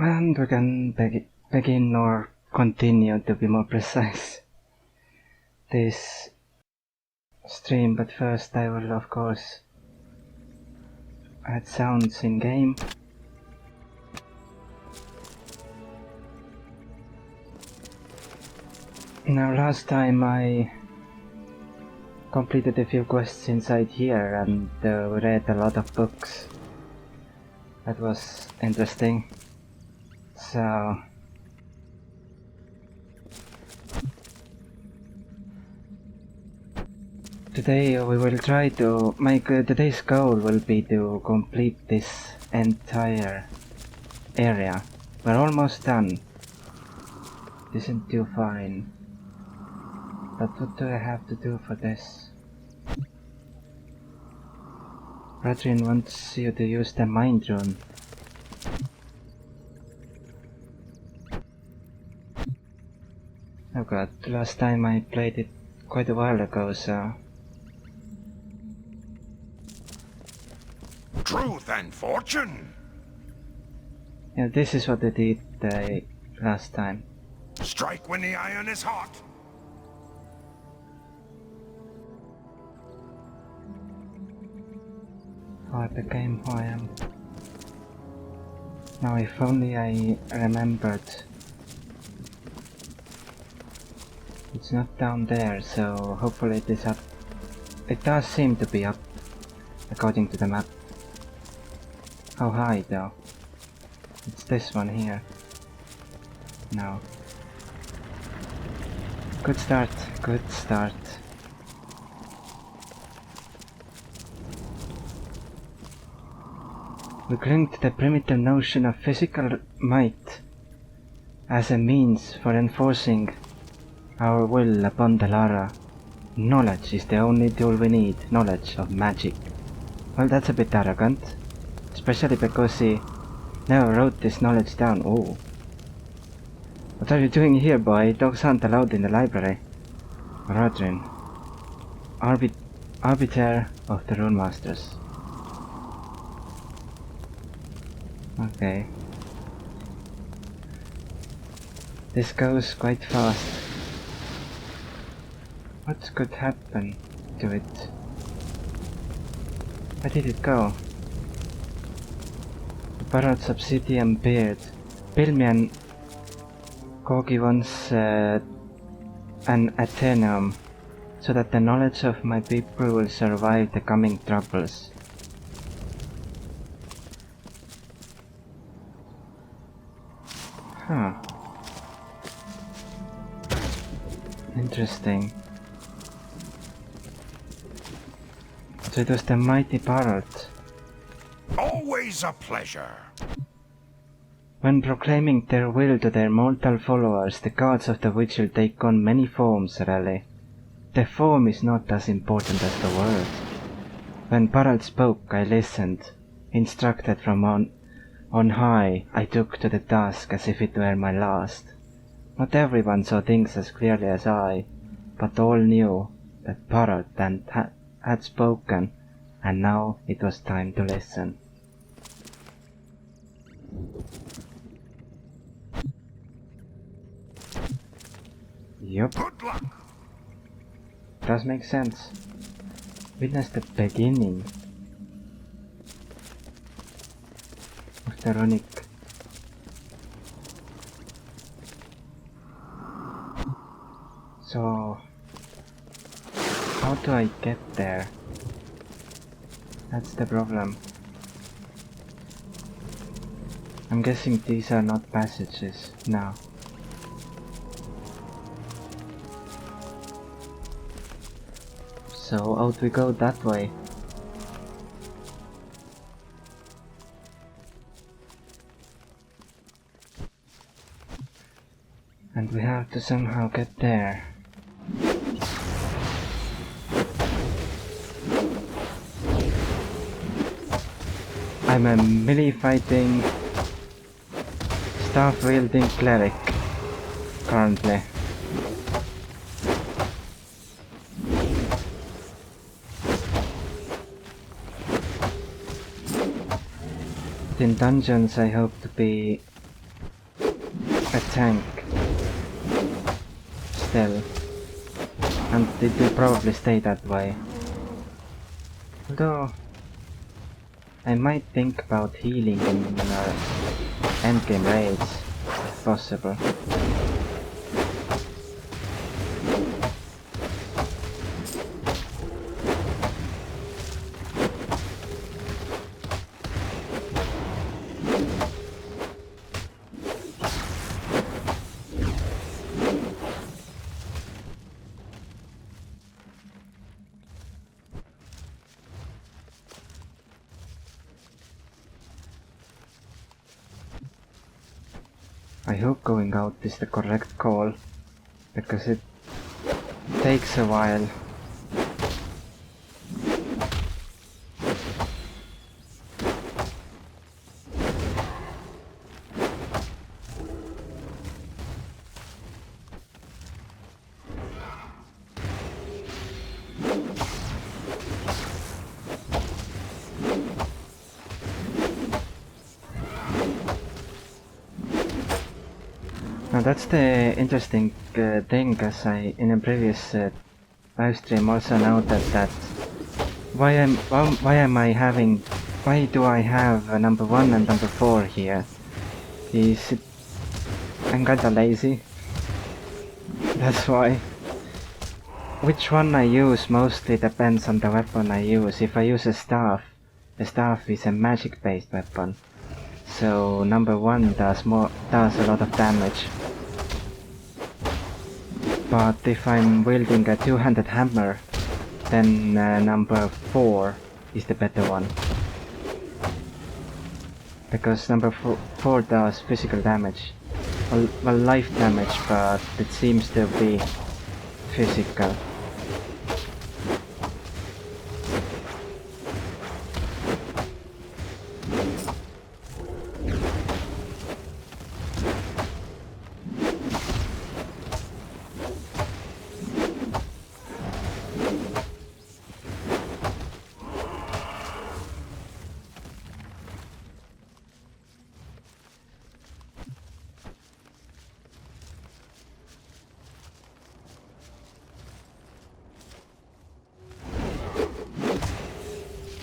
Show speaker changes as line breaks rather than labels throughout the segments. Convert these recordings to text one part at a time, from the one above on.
And we can begin or continue, to be more precise, this stream, but first I will of course add sounds in game. Now last time I completed a few quests inside here and read a lot of books. That was interesting. So today we will try to make today's goal will be to complete this entire area. We're almost done. Isn't too far in. But what do I have to do for this? Trion wants you to use the mind rune. Oh god, last time I played it quite a while ago, so...
Truth and fortune!
Yeah, this is what I did last time.
Strike when the iron is hot!
How I became who I am. Now if only I remembered. It's not down there, so hopefully it is up. It does seem to be up, according to the map. How high though? It's this one here. No. Good start, good start. We cling to the primitive notion of physical might as a means for enforcing our will upon the Lara. Knowledge is the only tool we need, knowledge of magic. Well, that's a bit arrogant, especially because he never wrote this knowledge down. Oh. What are you doing here, boy? Dogs aren't allowed in the library. Rodrin. Arbiter of the Rune Masters. Okay. This goes quite fast. What could happen to it? Where did it go? The borrowed obsidian beard. Pilmian Kogi wants an Athenaeum, so that the knowledge of my people will survive the coming troubles. Huh. Interesting. So it was the mighty parrot.
Always a pleasure.
When proclaiming their will to their mortal followers, the gods of the Vigil take on many forms, Raleigh. The form is not as important as the word. When Parrot spoke, I listened. Instructed from on high, I took to the task as if it were my last. Not everyone saw things as clearly as I, but all knew that Parrot had spoken, and now it was time to listen. Yup.
Good luck!
Does make sense. Witness the beginning of the Runic. So, how do I get there? That's the problem. I'm guessing these are not passages now. So out we go that way. And we have to somehow get there. I'm a melee fighting, staff wielding cleric currently. In dungeons I hope to be tank. Still. And it will probably stay that way. Although I might think about healing in our endgame raids, if possible. I hope going out is the correct call, because it takes a while. Now that's the interesting thing, as I in a previous live stream also noted that why do I have number 1 and number 4 here? I'm kinda lazy. That's why. Which one I use mostly depends on the weapon I use. If I use a staff is a magic based weapon. So number 1 does a lot of damage. But if I'm wielding a two-handed hammer, then number 4 is the better one. Because number 4 does physical damage. Well, life damage, but it seems to be physical.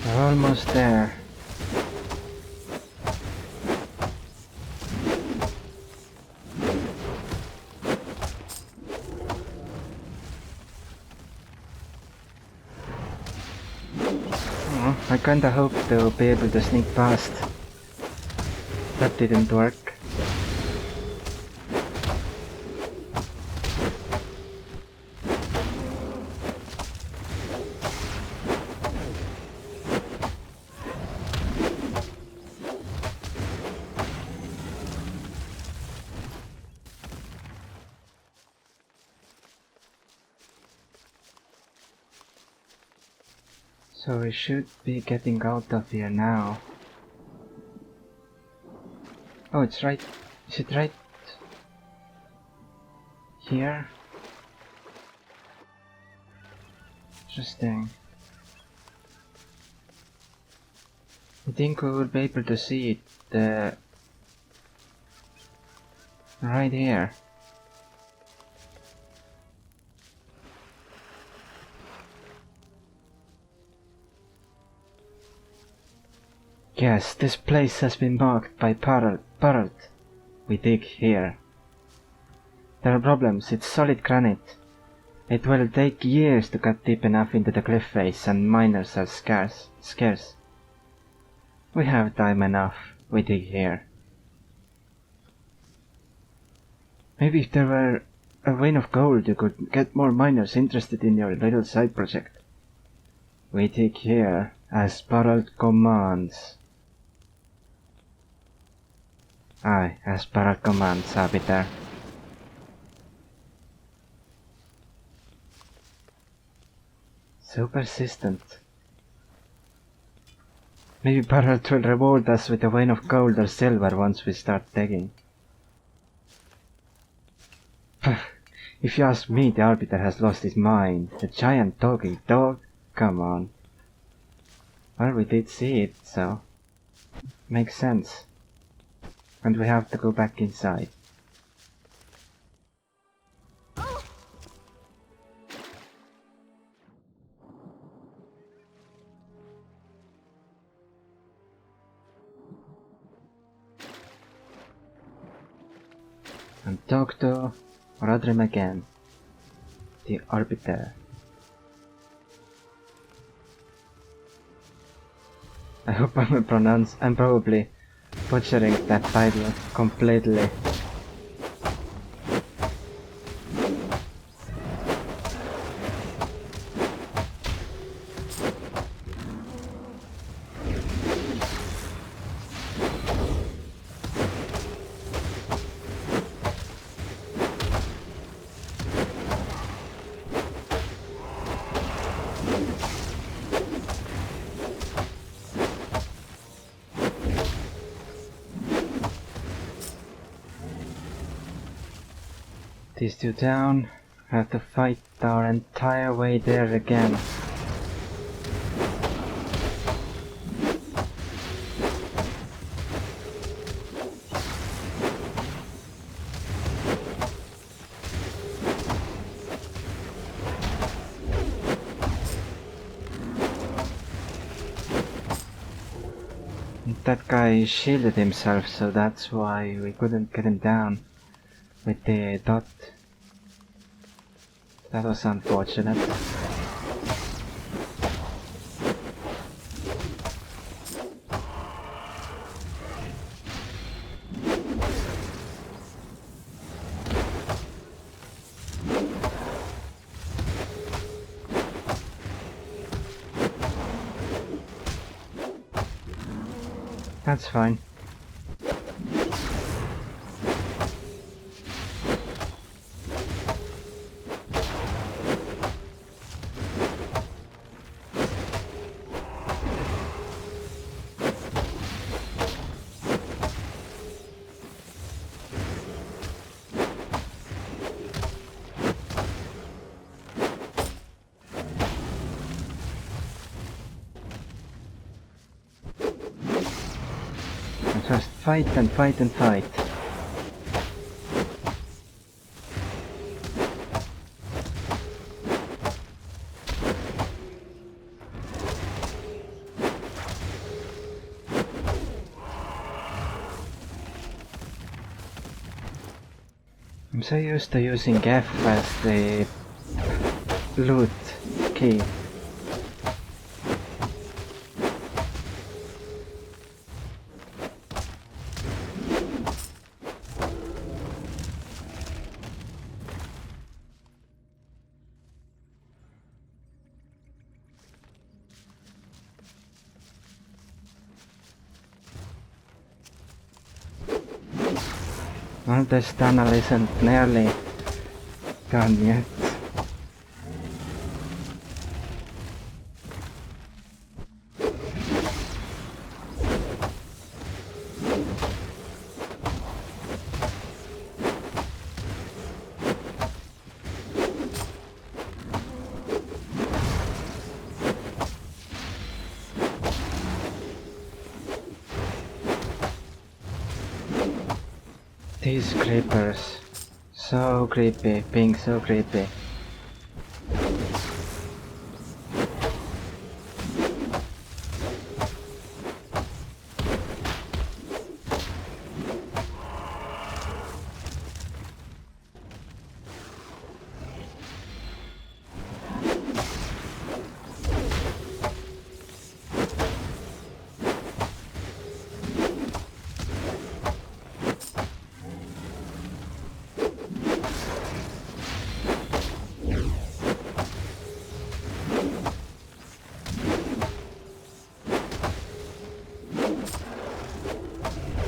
We're almost there. Oh, I kinda hoped to be able to sneak past. That didn't work. So we should be getting out of here now. Oh, it's right. Is it right here? Interesting. I think we will be able to see it right here. Yes, this place has been marked by Parrot. We dig here. There are problems, it's solid granite. It will take years to cut deep enough into the cliff face, and miners are scarce. We have time enough, we dig here. Maybe if there were a vein of gold you could get more miners interested in your little side project. We dig here, as Parrot commands. Aye, as Parrot commands, Arbiter. So persistent. Maybe Parrot will reward us with a vein of gold or silver once we start digging. If you ask me, the Arbiter has lost his mind. The giant talking dog? Come on. Well, we did see it, so... makes sense. And we have to go back inside. And talk to Rodrim again. The Arbiter. I hope I'm probably butchering that title completely. These two down, have to fight our entire way there again. That guy shielded himself, so that's why we couldn't get him down with the dot. That was unfortunate. That's fine. Just fight and fight and fight. I'm so used to using F as the loot key. Well, this tunnel isn't nearly gone yet. These creepers, so creepy, being so creepy.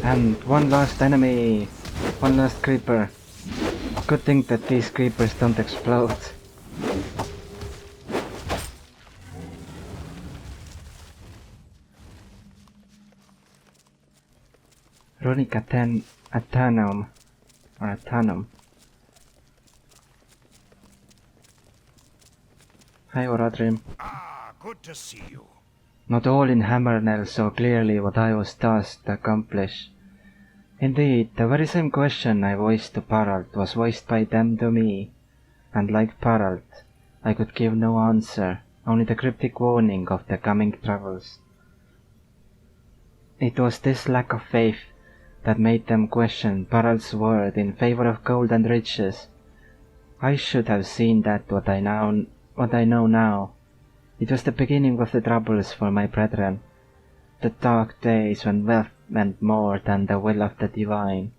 And one last enemy, one last creeper. Good thing that these creepers don't explode. Runic Athanum, or Athanum. Hi Oradrim.
Ah, good to see you.
Not all in Hammernell saw clearly what I was tasked to accomplish. Indeed, the very same question I voiced to Paralt was voiced by them to me, and like Paralt, I could give no answer, only the cryptic warning of the coming troubles. It was this lack of faith that made them question Paral's word in favor of gold and riches. I should have seen that what I know now. It was the beginning of the troubles for my brethren, the dark days when wealth meant more than the will of the divine.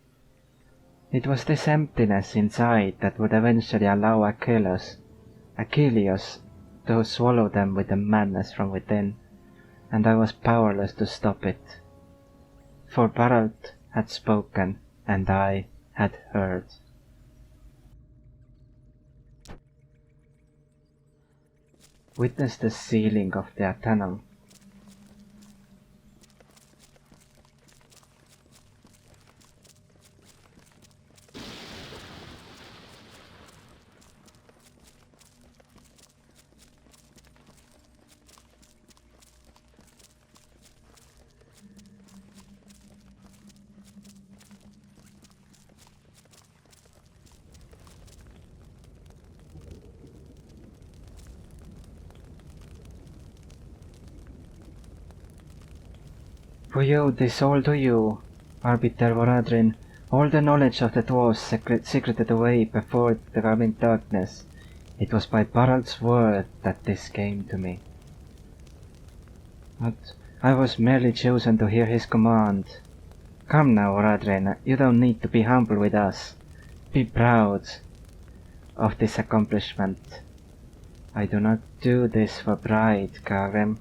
It was this emptiness inside that would eventually allow Achilles to swallow them with the madness from within, and I was powerless to stop it. For Baralt had spoken, and I had heard. Witness the sealing of the Athanum. We owe this all to you, Arbiter Voradrin, all the knowledge of the dwarves secreted away before the coming darkness. It was by Barald's word that this came to me. But I was merely chosen to hear his command. Come now, Voradrin, you don't need to be humble with us. Be proud of this accomplishment. I do not do this for pride, Kagrim.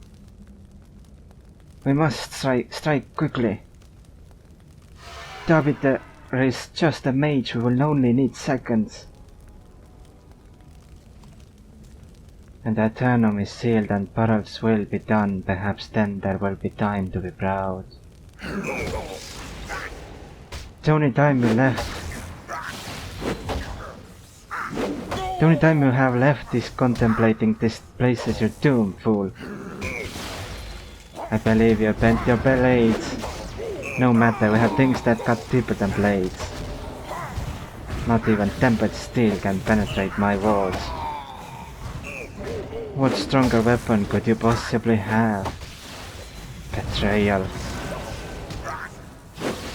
We must strike quickly. The Arbiter is just a mage who will only need seconds. And the Athanum is sealed and Barald's will be done, perhaps then there will be time to be proud. The only time you have left is contemplating this place as your doom, fool. I believe you bent your blades. No matter, we have things that cut deeper than blades. Not even tempered steel can penetrate my walls. What stronger weapon could you possibly have? Betrayal.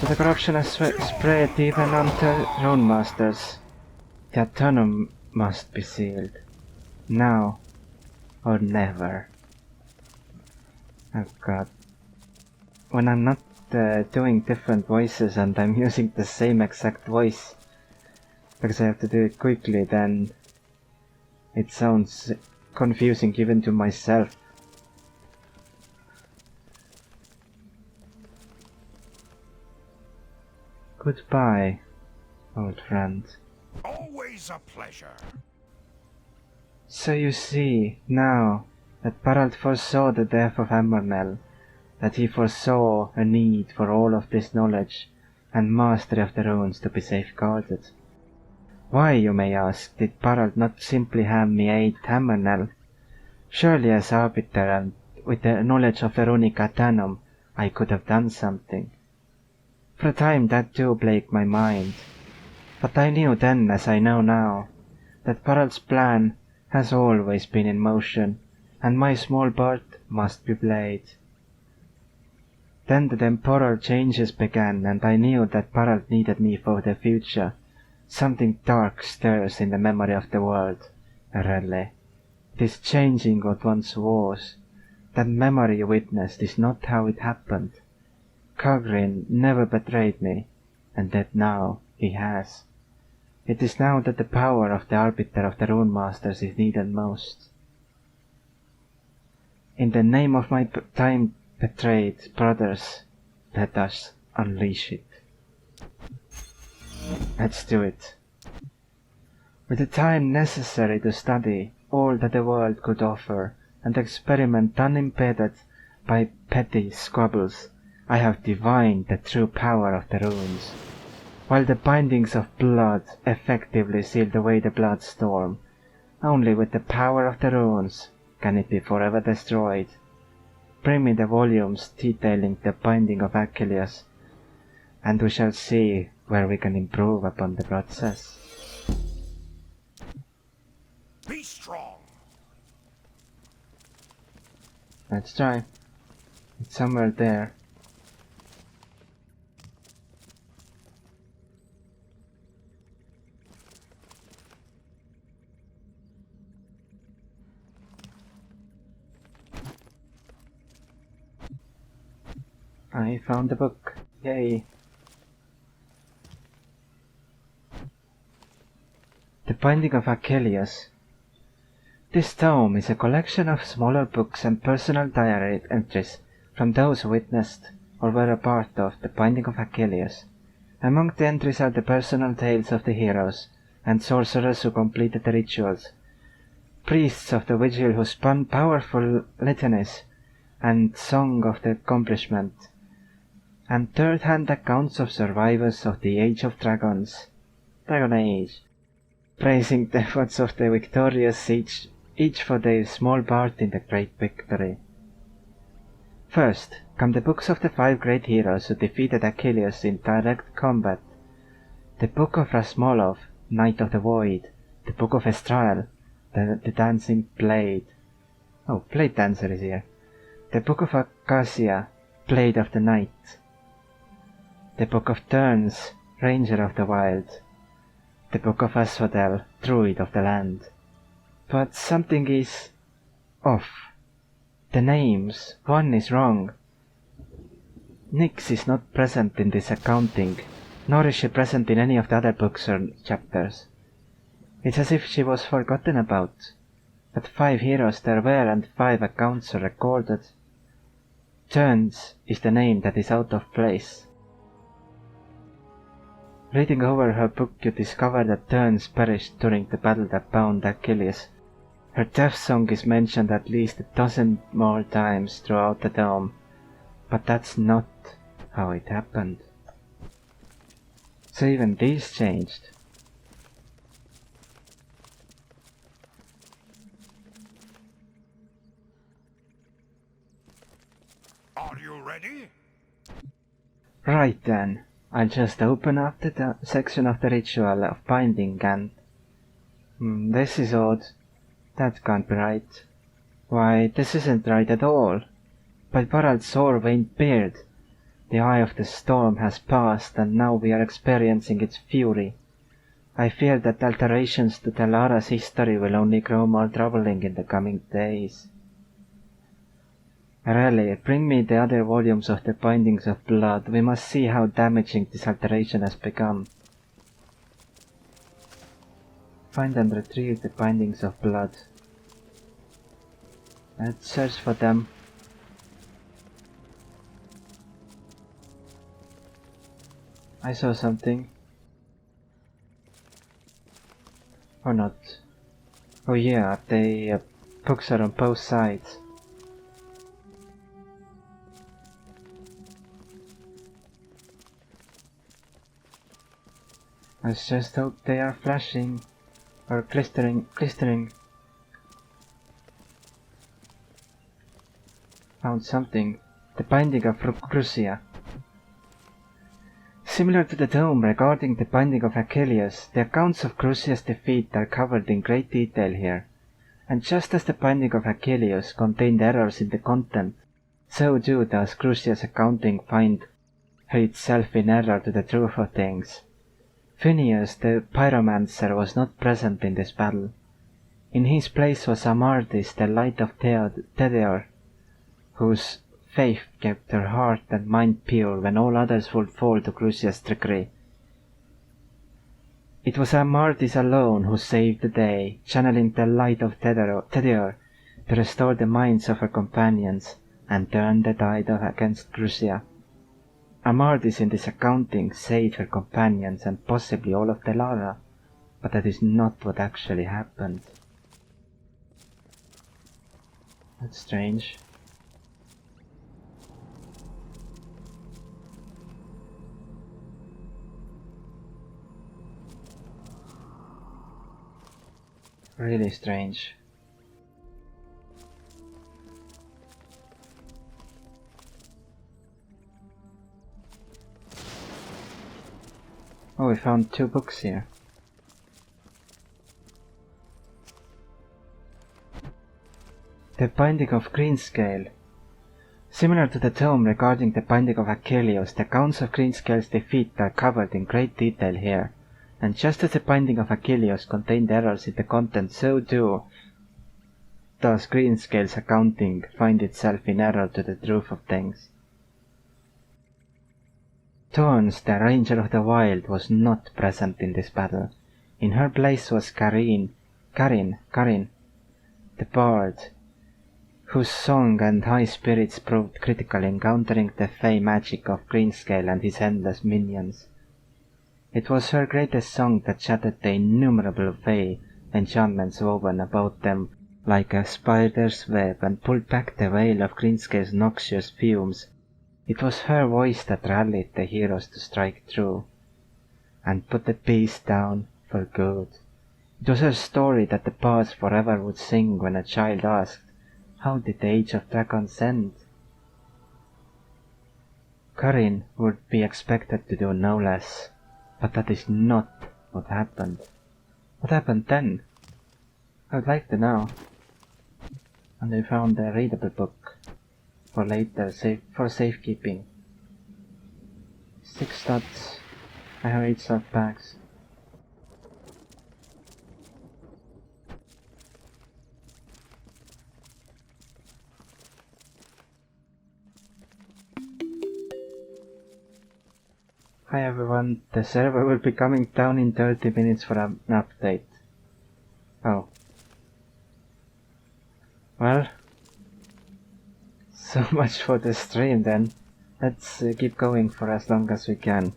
So the corruption has spread even unto Rune Masters. The Athanum must be sealed. Now or never. Oh god. When I'm not doing different voices and I'm using the same exact voice because I have to do it quickly, then it sounds confusing even to myself. Goodbye, old friend.
Always a pleasure.
So you see, now, that Barald foresaw the death of Amornell, that he foresaw a need for all of this knowledge and mastery of the runes to be safeguarded. Why, you may ask, did Barald not simply have me aid Amornell? Surely as Arbiter and with the knowledge of the Runic Athanum, I could have done something. For a time that too plagued my mind, but I knew then, as I know now, that Barald's plan has always been in motion, and my small part must be played. Then the temporal changes began, and I knew that Barald needed me for the future. Something dark stirs in the memory of the world, Relle. It is changing what once was. That memory you witnessed is not how it happened. Kagrin never betrayed me, and that now he has. It is now that the power of the Arbiter of the Rune Masters is needed most. In the name of my time-betrayed brothers, let us unleash it. Let's do it. With the time necessary to study all that the world could offer and experiment unimpeded by petty squabbles, I have divined the true power of the runes. While the bindings of blood effectively sealed away the blood storm, only with the power of the runes can it be forever destroyed. Bring me the volumes detailing the binding of Achilles, and we shall see where we can improve upon the process.
Be strong.
Let's try. It's somewhere there. I found the book. Yay! The Binding of Achilles. This tome is a collection of smaller books and personal diary entries from those who witnessed or were a part of the Binding of Achilles. Among the entries are the personal tales of the heroes and sorcerers who completed the rituals, priests of the vigil who spun powerful litanies and song of the accomplishment, and third-hand accounts of survivors of the Age of Dragons, Dragon Age, praising the efforts of the victorious each for their small part in the great victory. First come the books of the 5 great heroes who defeated Achilles in direct combat. The Book of Rasmolov, Knight of the Void, the Book of Estrael, the Dancing Blade. Oh, Blade Dancer is here. The Book of Acacia, Blade of the Night. The Book of Turns, Ranger of the Wild. The Book of Asphodel, Druid of the Land. But something is off. The names, one is wrong. Nyx is not present in this accounting, nor is she present in any of the other books or chapters. It's as if she was forgotten about. But 5 heroes there were and 5 accounts are recorded. Turns is the name that is out of place. Reading over her book, you discover that Turns perished during the battle that bound Achilles. Her death song is mentioned at least 12 more times throughout the tome, but that's not how it happened. So even these changed.
Are you ready?
Right then, I'll just open up the section of the ritual of binding and... this is odd. That can't be right. Why, this isn't right at all. By Barald's sore-veined beard, the eye of the storm has passed and now we are experiencing its fury. I fear that alterations to Telara's history will only grow more troubling in the coming days. Really, bring me the other volumes of the Bindings of Blood. We must see how damaging this alteration has become. Find and retrieve the Bindings of Blood. Let's search for them. I saw something. Or not. Oh yeah, the books are on both sides. Let's just hope they are flashing. Or glistering. Found something. The Binding of Crucia. Similar to the tome regarding the Binding of Achilles, the accounts of Crucia's defeat are covered in great detail here. And just as the Binding of Achilles contained errors in the content, so too does Crucia's accounting find itself in error to the truth of things. Phineas the pyromancer was not present in this battle. In his place was Amardis, the light of Theodore, whose faith kept her heart and mind pure when all others would fall to Crucia's trickery. It was Amardis alone who saved the day, channeling the light of Theodore to restore the minds of her companions and turn the tide against Crucia. Amardis in this accounting saved her companions and possibly all of Telara, but that is not what actually happened. That's strange. Really strange. Oh, we found 2 books here. The Binding of Greenscale. Similar to the tome regarding the Binding of Achilles, the accounts of Greenscale's defeat are covered in great detail here, and just as the Binding of Achilles contained errors in the content, so too does Greenscale's accounting find itself in error to the truth of things. Tons, the Ranger of the Wild, was not present in this battle. In her place was Karin, the bard, whose song and high spirits proved critical in countering the fey magic of Greenscale and his endless minions. It was her greatest song that shattered the innumerable fey enchantments woven about them like a spider's web and pulled back the veil of Greenscale's noxious fumes. It was her voice that rallied the heroes to strike through and put the beast down for good. It was her story that the bards forever would sing when a child asked, "How did the Age of Dragons end?" Karin would be expected to do no less, but that is not what happened. What happened then? I would like to know. And I found a readable book for later, for safekeeping. 6 slots. I have 8 slot bags. Hi everyone, the server will be coming down in 30 minutes for an update. Oh. Well, so much for the stream then. Let's keep going for as long as we can.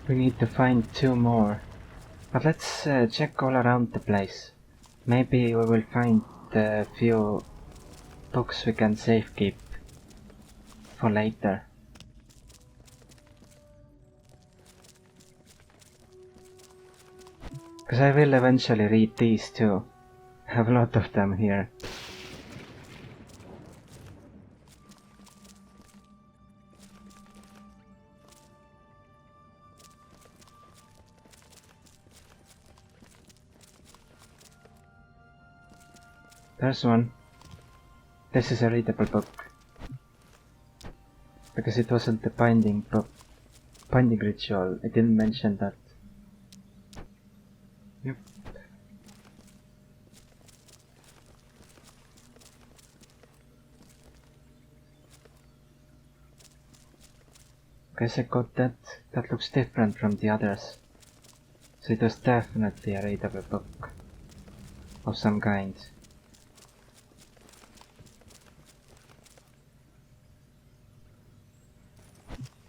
We need to find 2 more. But let's check all around the place. Maybe we will find a few books we can safekeep for later. Because I will eventually read these too. I have a lot of them here. There's one. This is a readable book. Because it wasn't the binding ritual, I didn't mention that. Yep. Guess I got that. That looks different from the others. So it was definitely a readable book of some kind.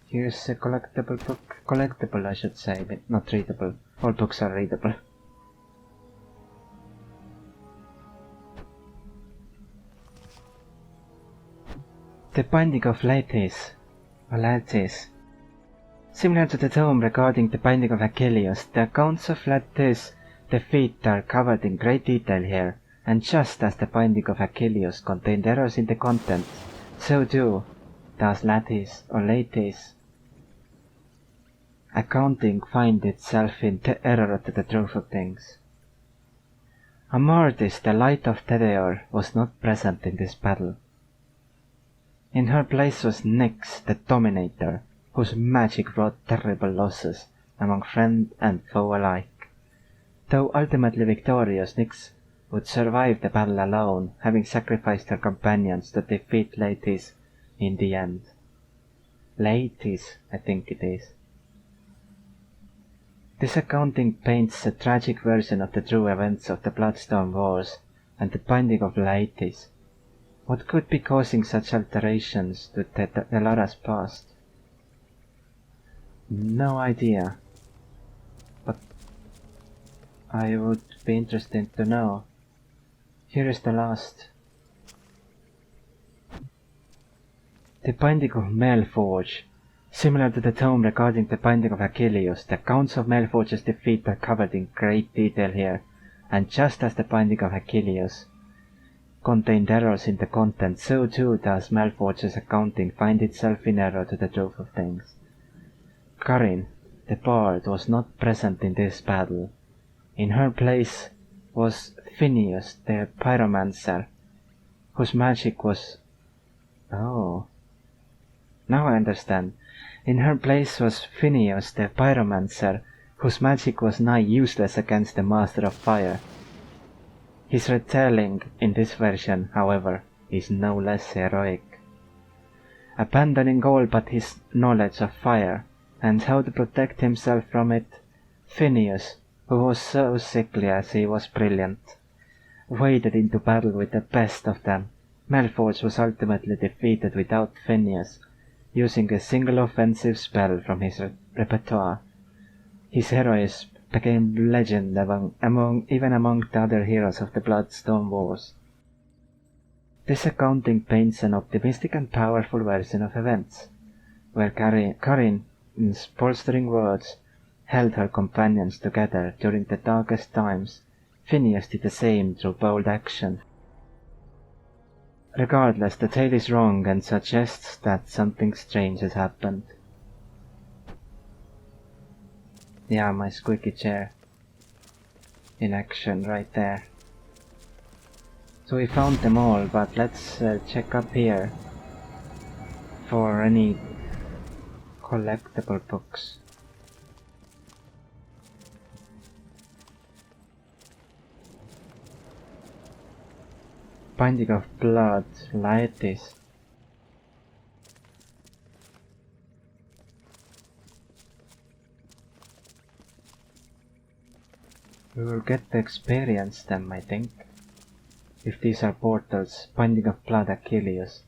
Here's a collectible book. Collectible, I should say, but not readable. All books are readable. The Binding of Latis. Similar to the tome regarding the Binding of Achilles, the accounts of Latis' defeat are covered in great detail here, and just as the Binding of Achilles contained errors in the content, so too does Latis or Latis' accounting find itself in error to the truth of things. Amardis, the Light of Tedeor, was not present in this battle. In her place was Nyx, the Dominator, whose magic brought terrible losses among friend and foe alike. Though ultimately victorious, Nyx would survive the battle alone, having sacrificed her companions to defeat Latis in the end. Latis, I think it is. This accounting paints a tragic version of the true events of the Bloodstone Wars and the Binding of Latis. What could be causing such alterations to Telara's past? No idea. But I would be interested to know. Here is the last. The Binding of Maelforge. Similar to the tome regarding the Binding of Achilles, the accounts of Maelforge's defeat are covered in great detail here, and just as the Binding of Achilles contained errors in the content, so too does Maelforge's accounting find itself in error to the truth of things. Karin, the bard, was not present in this battle. In her place was Phineas, the pyromancer, whose magic was... Oh... Now I understand. In her place was Phineus the pyromancer, whose magic was nigh useless against the Master of Fire. His retelling in this version, however, is no less heroic. Abandoning all but his knowledge of fire, and how to protect himself from it, Phineus, who was so sickly as he was brilliant, waded into battle with the best of them. Malforge was ultimately defeated without Phineus, using a single offensive spell from his repertoire. His heroism became legend even among the other heroes of the Bloodstone Wars. This accounting paints an optimistic and powerful version of events, where Karin, in bolstering words, held her companions together during the darkest times. Phineus did the same through bold action. Regardless, the tale is wrong and suggests that something strange has happened. Yeah, my squeaky chair. In action right there. So we found them all, but let's check up here for any collectible books. Binding of Blood, Laetis. We will get to experience them, I think. If these are portals, Binding of Blood, Achilles.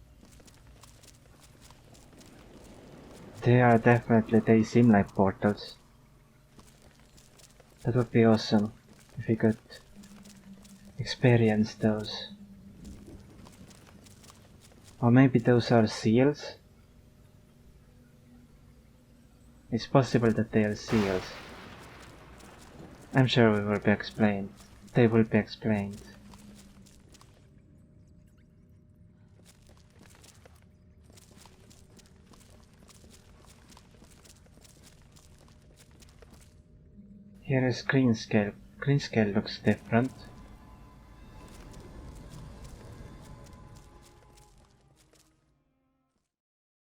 They seem like portals. That would be awesome if we could experience those. Or maybe those are seals? It's possible that they are seals. I'm sure we will be explained. They will be explained. Here is green scale. Green scale looks different.